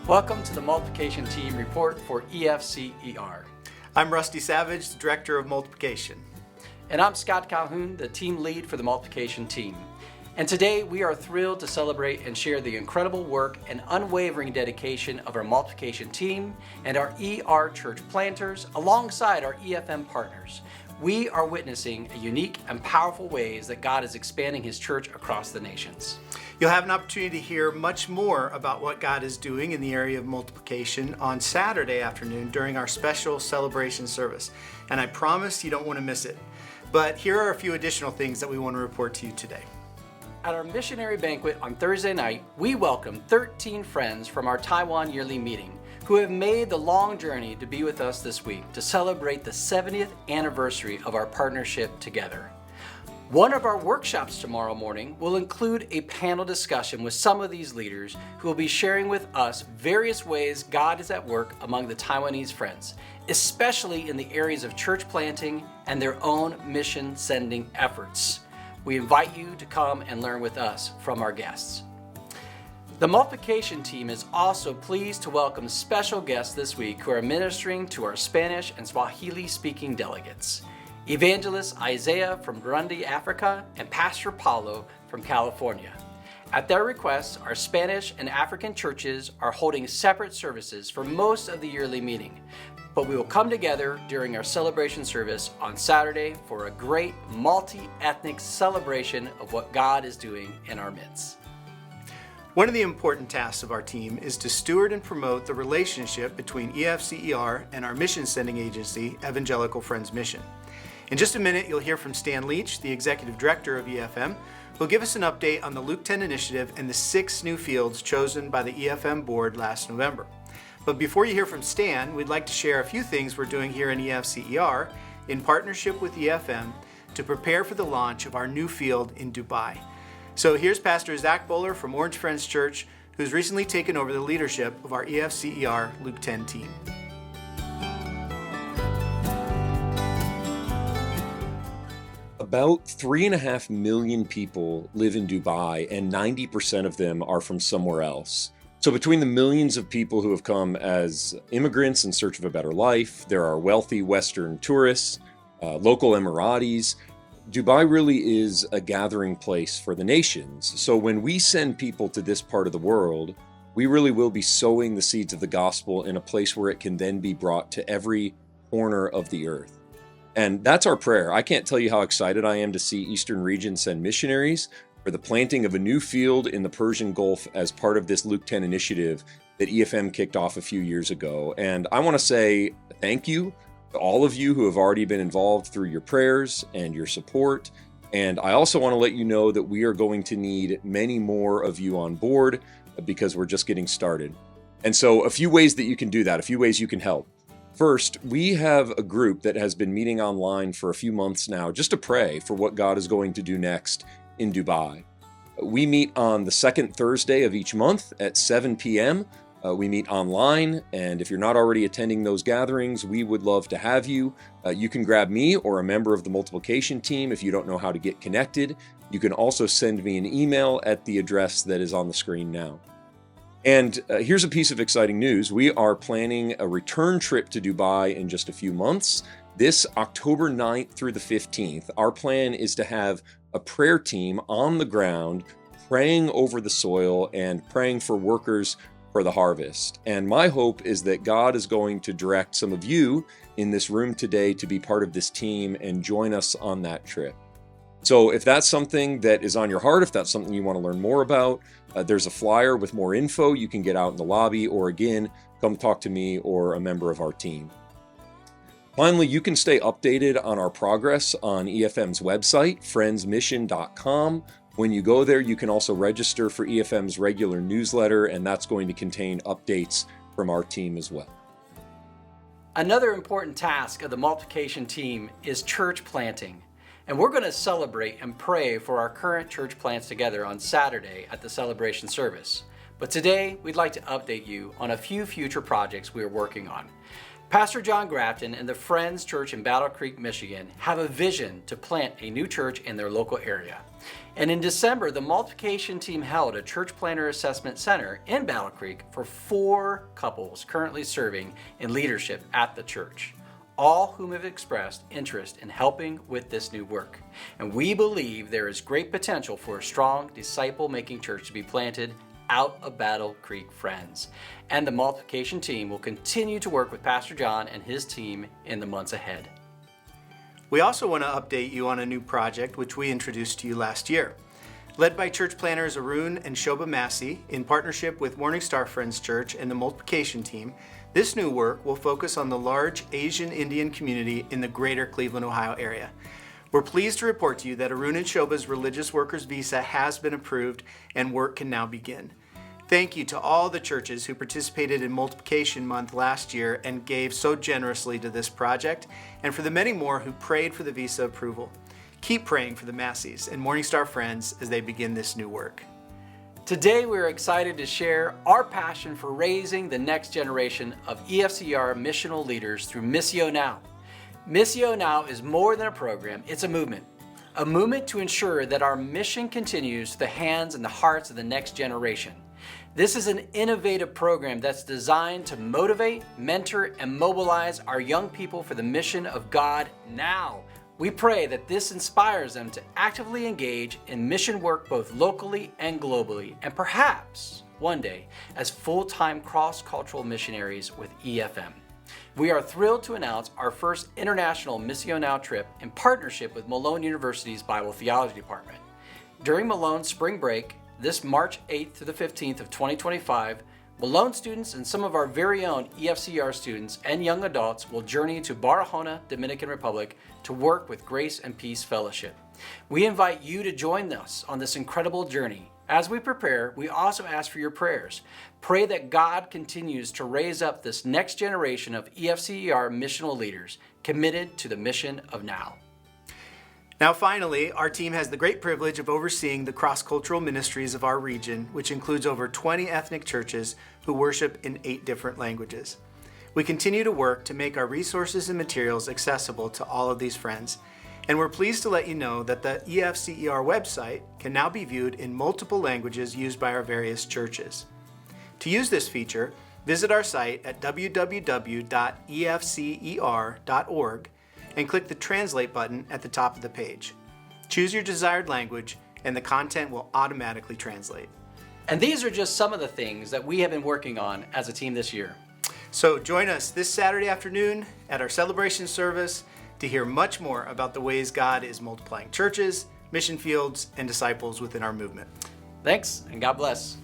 Welcome to the Multiplication Team Report for EFCER. I'm Rusty Savage, the Director of Multiplication. And I'm Scott Calhoun, the team lead for the Multiplication Team. And today we are thrilled to celebrate and share the incredible work and unwavering dedication of our Multiplication Team and our ER church planters alongside our EFM partners. We are witnessing a unique and powerful ways that God is expanding His church across the nations. You'll have an opportunity to hear much more about what God is doing in the area of multiplication on Saturday afternoon during our special celebration service. And I promise you don't want to miss it. But here are a few additional things that we want to report to you today. At our missionary banquet on Thursday night, we welcomed 13 friends from our Taiwan yearly meeting who have made the long journey to be with us this week to celebrate the 70th anniversary of our partnership together. One of our workshops tomorrow morning will include a panel discussion with some of these leaders who will be sharing with us various ways God is at work among the Taiwanese friends, especially in the areas of church planting and their own mission sending efforts. We invite you to come and learn with us from our guests. The Multiplication Team is also pleased to welcome special guests this week who are ministering to our Spanish and Swahili-speaking delegates. Evangelist Isaiah from Burundi, Africa, and Pastor Paulo from California. At their request, our Spanish and African churches are holding separate services for most of the yearly meeting, but we will come together during our celebration service on Saturday for a great multi-ethnic celebration of what God is doing in our midst. One of the important tasks of our team is to steward and promote the relationship between EFCER and our mission sending agency, Evangelical Friends Mission. In just a minute, you'll hear from Stan Leach, the Executive Director of EFM, who'll give us an update on the Luke 10 initiative and the 6 new fields chosen by the EFM board last November. But before you hear from Stan, we'd like to share a few things we're doing here in EFCER in partnership with EFM to prepare for the launch of our new field in Dubai. So here's Pastor Zach Bowler from Orange Friends Church, who's recently taken over the leadership of our EFCER Luke 10 team. About 3.5 million people live in Dubai, and 90% of them are from somewhere else. So between the millions of people who have come as immigrants in search of a better life, there are wealthy Western tourists, local Emiratis. Dubai really is a gathering place for the nations. So when we send people to this part of the world, we really will be sowing the seeds of the gospel in a place where it can then be brought to every corner of the earth. And that's our prayer. I can't tell you how excited I am to see Eastern Region send missionaries for the planting of a new field in the Persian Gulf as part of this Luke 10 initiative that EFM kicked off a few years ago. And I want to say thank you to all of you who have already been involved through your prayers and your support. And I also want to let you know that we are going to need many more of you on board because we're just getting started. And so a few ways that you can do that, a few ways you can help. First, we have a group that has been meeting online for a few months now just to pray for what God is going to do next in Dubai. We meet on the second Thursday of each month at 7 p.m. We meet online, and if you're not already attending those gatherings, we would love to have you. You can grab me or a member of the multiplication team if you don't know how to get connected. You can also send me an email at the address that is on the screen now. And here's a piece of exciting news. We are planning a return trip to Dubai in just a few months. This October 9th through the 15th, our plan is to have a prayer team on the ground praying over the soil and praying for workers for the harvest. And my hope is that God is going to direct some of you in this room today to be part of this team and join us on that trip. So if that's something that is on your heart, if that's something you want to learn more about, there's a flyer with more info you can get out in the lobby, or again, come talk to me or a member of our team. Finally, you can stay updated on our progress on EFM's website, friendsmission.com. When you go there, you can also register for EFM's regular newsletter, and that's going to contain updates from our team as well. Another important task of the Multiplication Team is church planting. And we're going to celebrate and pray for our current church plants together on Saturday at the celebration service. But today, we'd like to update you on a few future projects we are working on. Pastor John Grafton and the Friends Church in Battle Creek, Michigan have a vision to plant a new church in their local area. And in December, the multiplication team held a church planner assessment center in Battle Creek for 4 couples currently serving in leadership at the church, all whom have expressed interest in helping with this new work. And we believe there is great potential for a strong disciple-making church to be planted out of Battle Creek Friends. And the multiplication team will continue to work with Pastor John and his team in the months ahead. We also want to update you on a new project which we introduced to you last year. Led by church planners Arun and Shobha Massey in partnership with Morning Star Friends Church and the multiplication team, this new work will focus on the large Asian Indian community in the greater Cleveland, Ohio area. We're pleased to report to you that Arun and Shobha's religious workers visa has been approved and work can now begin. Thank you to all the churches who participated in Multiplication Month last year and gave so generously to this project, and for the many more who prayed for the visa approval. Keep praying for the Masseys and Morning Star Friends as they begin this new work. Today we're excited to share our passion for raising the next generation of EFCR missional leaders through Missio Now. Missio Now is more than a program, it's a movement to ensure that our mission continues to the hands and the hearts of the next generation. This is an innovative program that's designed to motivate, mentor, and mobilize our young people for the mission of God now. We pray that this inspires them to actively engage in mission work both locally and globally, and perhaps one day as full-time cross-cultural missionaries with EFM. We are thrilled to announce our first international Missio Now trip in partnership with Malone University's Bible Theology Department. During Malone's spring break, this March 8th to the 15th of 2025, Malone students and some of our very own EFCR students and young adults will journey to Barahona, Dominican Republic to work with Grace and Peace Fellowship. We invite you to join us on this incredible journey. As we prepare, we also ask for your prayers. Pray that God continues to raise up this next generation of EFCR missional leaders committed to the mission of now. Now finally, our team has the great privilege of overseeing the cross-cultural ministries of our region, which includes over 20 ethnic churches who worship in 8 different languages. We continue to work to make our resources and materials accessible to all of these friends, and we're pleased to let you know that the EFCER website can now be viewed in multiple languages used by our various churches. To use this feature, visit our site at www.efcer.org and click the Translate button at the top of the page. Choose your desired language and the content will automatically translate. And these are just some of the things that we have been working on as a team this year. So join us this Saturday afternoon at our celebration service to hear much more about the ways God is multiplying churches, mission fields, and disciples within our movement. Thanks, and God bless.